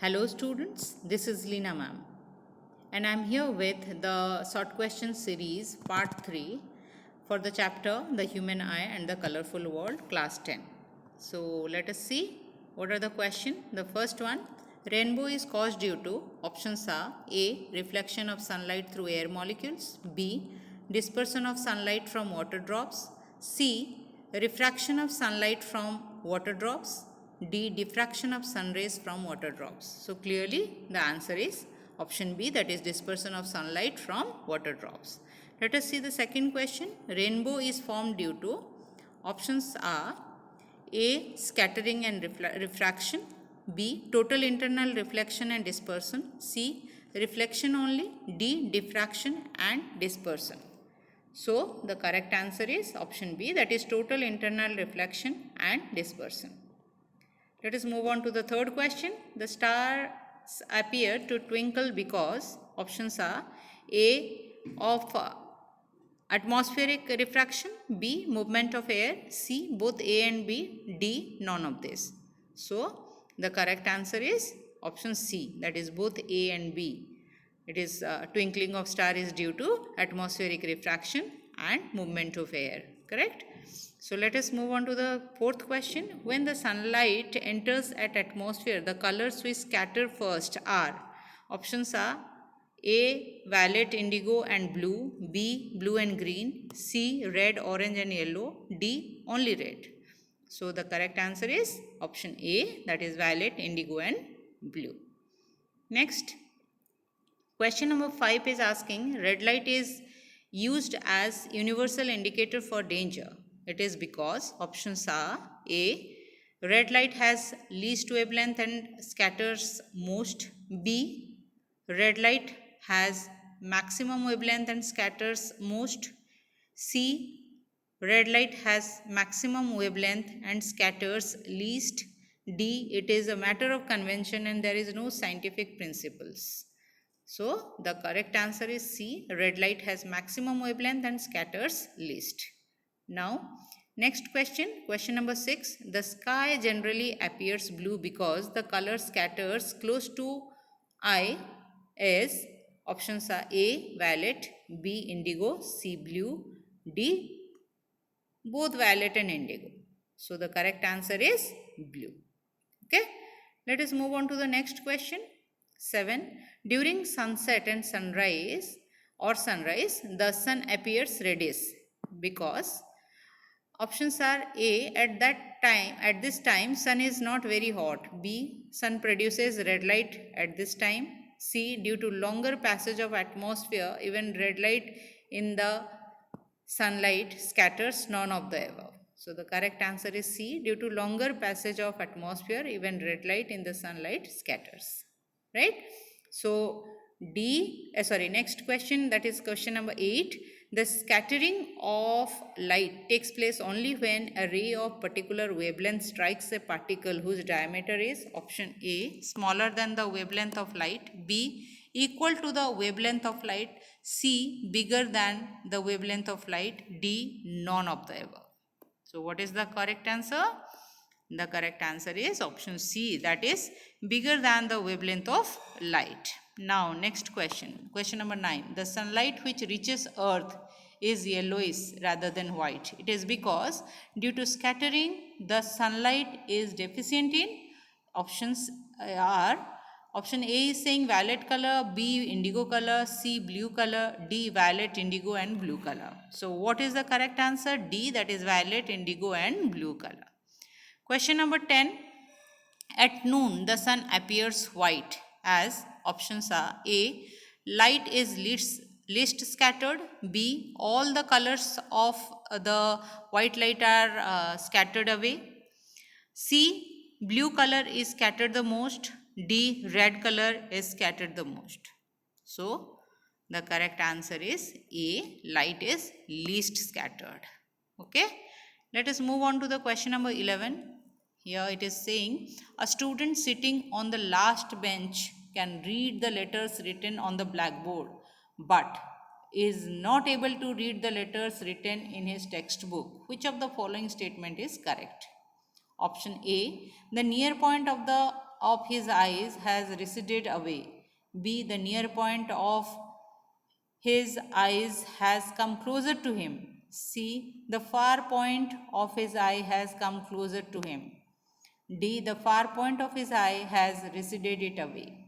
Hello students, this is Leena ma'am and I am here with the short question series part 3 for the chapter The Human Eye and the Colorful World class 10. So let us see what are the questions. The first one, rainbow is caused due to options are A. Reflection of sunlight through air molecules, B. Dispersion of sunlight from water drops, C. Refraction of sunlight from water drops, D. Diffraction of sun rays from water drops. So clearly the answer is option B, that is dispersion of sunlight from water drops. Let us see the second question. Rainbow is formed due to options are A. Scattering and refraction, B. Total internal reflection and dispersion, C. Reflection only, D. Diffraction and dispersion. So the correct answer is option B, that is total internal reflection and dispersion. Let us move on to the third question. The stars appear to twinkle because options are A. Of atmospheric refraction, B. Movement of air, C. Both A and B, D. None of this. So the correct answer is option C, that is both A and B. It is twinkling of star is due to atmospheric refraction and movement of air. Correct? So let us move on to the fourth question. When the sunlight enters at atmosphere, the colors which scatter first are options are A. Violet, indigo and blue, B. Blue and green, C. Red, orange and yellow, D. Only red. So the correct answer is option A, that is violet, indigo and blue. Next, question number 5 is asking red light is used as universal indicator for danger. It is because options are A. Red light has least wavelength and scatters most, B. Red light has maximum wavelength and scatters most, C. Red light has maximum wavelength and scatters least, D. It is a matter of convention and there is no scientific principles. So the correct answer is C. Red light has maximum wavelength and scatters least. Now next question, question number 6. The sky generally appears blue because the color scatters close to eye is options are A. Violet, B. Indigo, C. Blue, D. Both violet and indigo. So the correct answer is blue. Okay. Let us move on to the next question. 7. During sunset and sunrise or sunrise, the sun appears reddish because options are A. At this time sun is not very hot, B. Sun produces red light at this time, C. Due to longer passage of atmosphere, even red light in the sunlight scatters, none of the above. So the correct answer is C. Due to longer passage of atmosphere, even red light in the sunlight scatters. Right? So next question, that is question number 8. The scattering of light takes place only when a ray of particular wavelength strikes a particle whose diameter is option A, smaller than the wavelength of light, B, equal to the wavelength of light, C, bigger than the wavelength of light, D, none of the above. So what is the correct answer? The correct answer is option C, that is bigger than the wavelength of light. Now next question, question number 9. The sunlight which reaches earth is yellowish rather than white. It is because due to scattering the sunlight is deficient in options are option A is saying violet color, B indigo color, C blue color, D violet, indigo and blue color. So what is the correct answer? D, that is violet, indigo and blue color. Question number 10. At noon, the sun appears white as options are A. Light is least scattered. B. All the colors of the white light are scattered away. C. Blue color is scattered the most. D. Red color is scattered the most. So, the correct answer is A. Light is least scattered. Okay. Let us move on to the question number 11. Here it is saying a student sitting on the last bench can read the letters written on the blackboard but is not able to read the letters written in his textbook. Which of the following statement is correct? Option A, the near point of the of his eyes has receded away. B. The near point of his eyes has come closer to him. C. The far point of his eye has come closer to him. D. The far point of his eye has receded it away.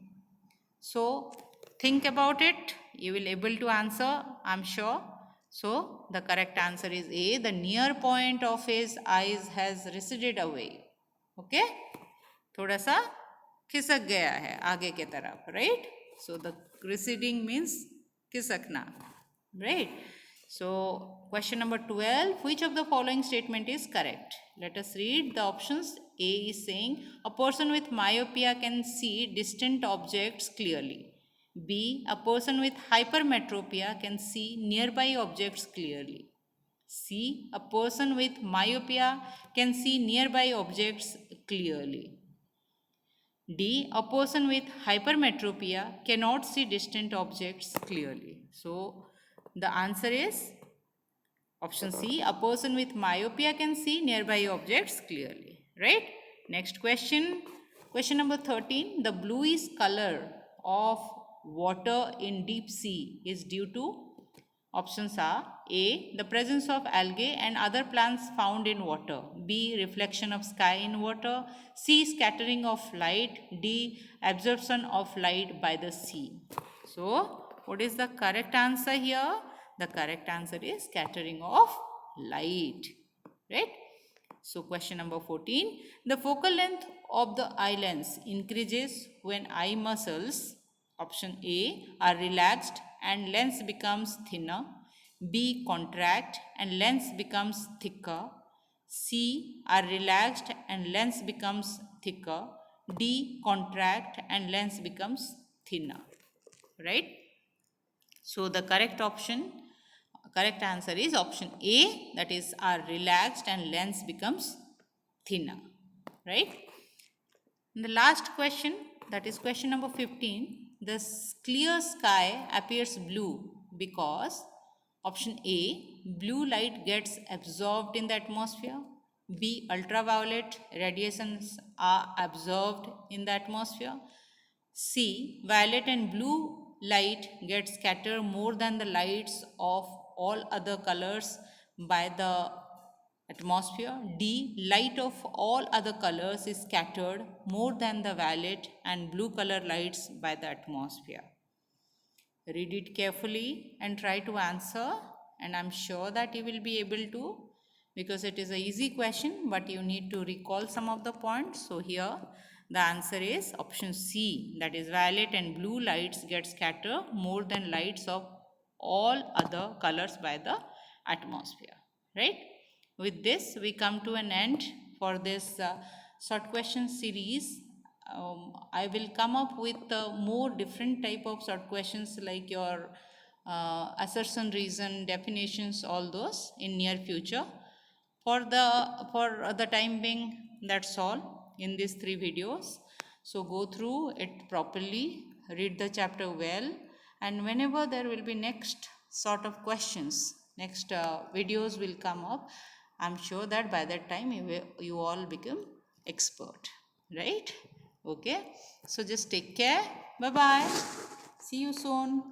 So think about it. You will able to answer, I'm sure. So the correct answer is A. The near point of his eyes has receded away. Okay? थोड़ा सा खिसक गया है आगे के तरफ, right? So the receding means खिसकना, right? So question number 12, which of the following statement is correct? Let us read the options. A is saying a person with myopia can see distant objects clearly. B, a person with hypermetropia can see nearby objects clearly. C, a person with myopia can see nearby objects clearly. D, a person with hypermetropia cannot see distant objects clearly. So the answer is option C, a person with myopia can see nearby objects clearly, right? Next question, question number 13. The bluish color of water in deep sea is due to, options are A, the presence of algae and other plants found in water. B, reflection of sky in water. C, scattering of light. D, absorption of light by the sea. So, what is the correct answer here? The correct answer is scattering of light, right? So, question number 14. The focal length of the eye lens increases when eye muscles, option A, are relaxed and lens becomes thinner. B, contract and lens becomes thicker. C, are relaxed and lens becomes thicker. D, contract and lens becomes thinner, right? So the correct answer is option A, that is are relaxed and lens becomes thinner, right? And the last question, that is question number 15. The clear sky appears blue because, option A, blue light gets absorbed in the atmosphere. B, ultraviolet radiations are absorbed in the atmosphere. C, violet and blue light get scattered more than the lights of all other colors by the atmosphere. D, light of all other colors is scattered more than the violet and blue color lights by the atmosphere. Read it carefully and try to answer, and I'm sure that you will be able to, because it is an easy question, but you need to recall some of the points. So here the answer is option C, that is violet and blue lights get scattered more than lights of all other colors by the atmosphere, right? With this we come to an end for this short question series. I will come up with more different type of short questions like your assertion, reason, definitions, all those in near future. For the time being, that's all in these 3 videos. So go through it properly, read the chapter well, and whenever there will be next sort of questions, next videos will come up, I'm sure that by that time you all become expert, right? Okay, so just take care. Bye bye, see you soon.